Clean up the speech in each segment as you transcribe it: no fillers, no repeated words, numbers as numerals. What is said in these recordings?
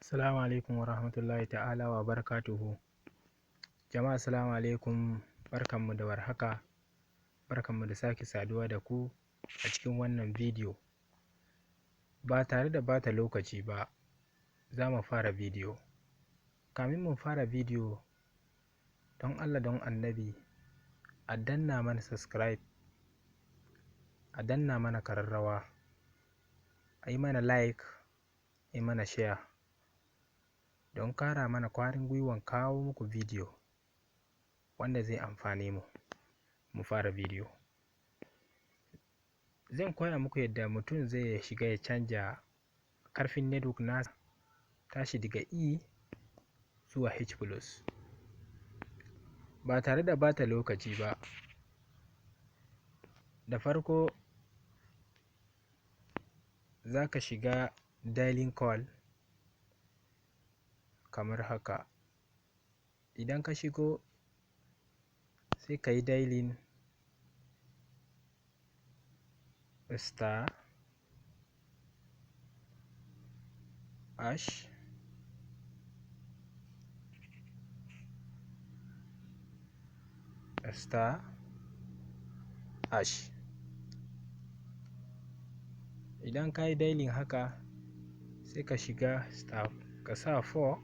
Assalamu alaikum wa rahmatullahi ta'ala wa barakatuhu. Jama'a assalamu alaikum, barkanmu da warhaka, barkanmu da sake saduwa da ku a cikin wannan bidiyo. Ba tare da bata lokaci ba, za mu fara bidiyo. Kamin mu fara bidiyo, don Allah don Annabi, a danna mana subscribe, a danna mana kararrawa, a yi mana like, a yi mana share, don ƙara mana ƙwarin gwiwan kawo muku bidiyo wanda zai amfane mu. Mu fara bidiyo. Zan koya muku yadda mutum zai shiga ya canja ƙarfin network nasa tashi daga E zuwa H+. Ba tare da bata lokaci ba, da farko za ka shiga dialing call kamar haka. Idan ka shigo sai ka yi dialing star hash star hash. Idan ka yi dialing haka sai ka shiga star ka sa 4,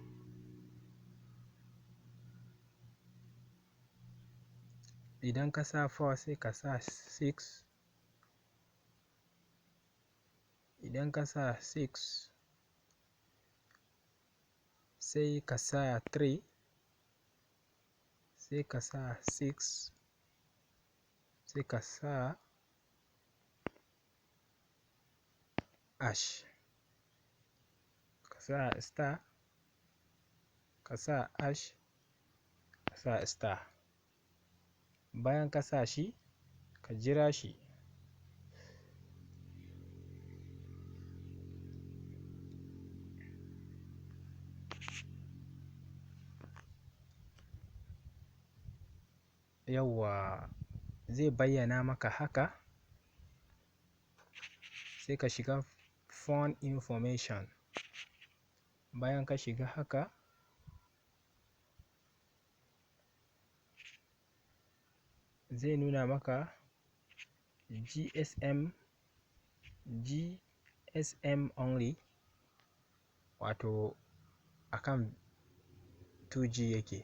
idan ka sa 4 sai ka sa 6, idan ka sa 6 sai ka sa 3, sai ka sa 6, sai ka sa hash, ka sa star, ka sa hash, ka sa star. Bayan ka sa shi, ka jira shi. Yawwa, zai bayyana maka haka. Sai ka shiga phone information. Bayan ka shiga haka, zai nuna maka GSM only, wato akan 2G yake.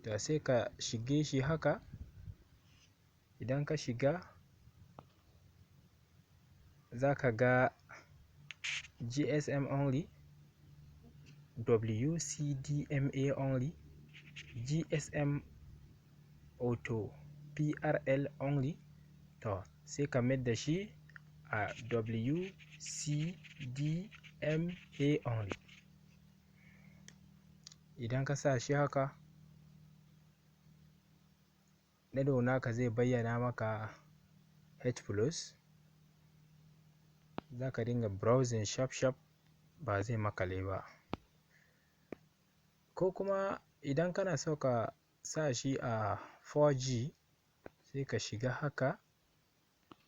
To sai ka shige shi haka. Idan ka shiga za ka ga GSM only, WCDMA only, GSM auto PRL only. To sai ka mai da shi a WCDMA only. Idan ka sa shi haka, network naka zai bayyana maka H+. Za ka dinga browsing shaf ba zai makale ba. Ko kuma idan kana so ka sa shi a 4G sai ka shiga haka.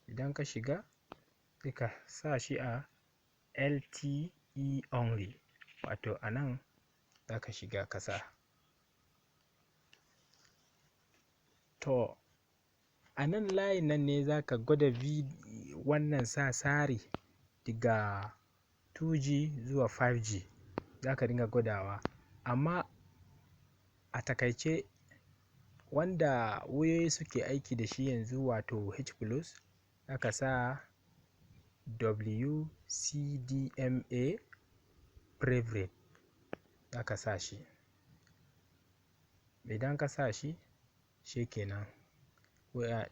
Idan ka shiga sai ka sa shi a LTE only, wato a nan za ka shiga ka sa. To a nan layin nan ne za ka gwada wannan sa tsari daga 2G zuwa 5G. Za ka dinga gwadawa, amma a takaice wanda wayoyi suke aiki da shi yanzu wato H+, za ka sa WCDMA preferred, za ka sa shi. Idan ka sa shi, shikenan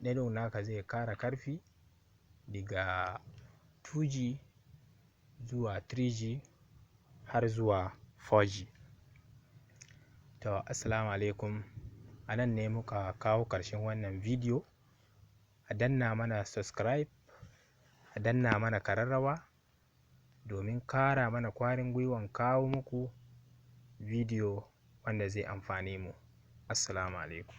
network naka zai ƙara ƙarfi daga 2G zuwa 3G har zuwa 4G. To assalamu alaikum. A nan ne muka kawo ƙarshen wannan bidiyo. A danna mana subscribe, a danna mana kararrawa domin ƙara mana ƙwarin gwiwan kawo muku bidiyo wanda zai amfane mu. Assalamu alaikum.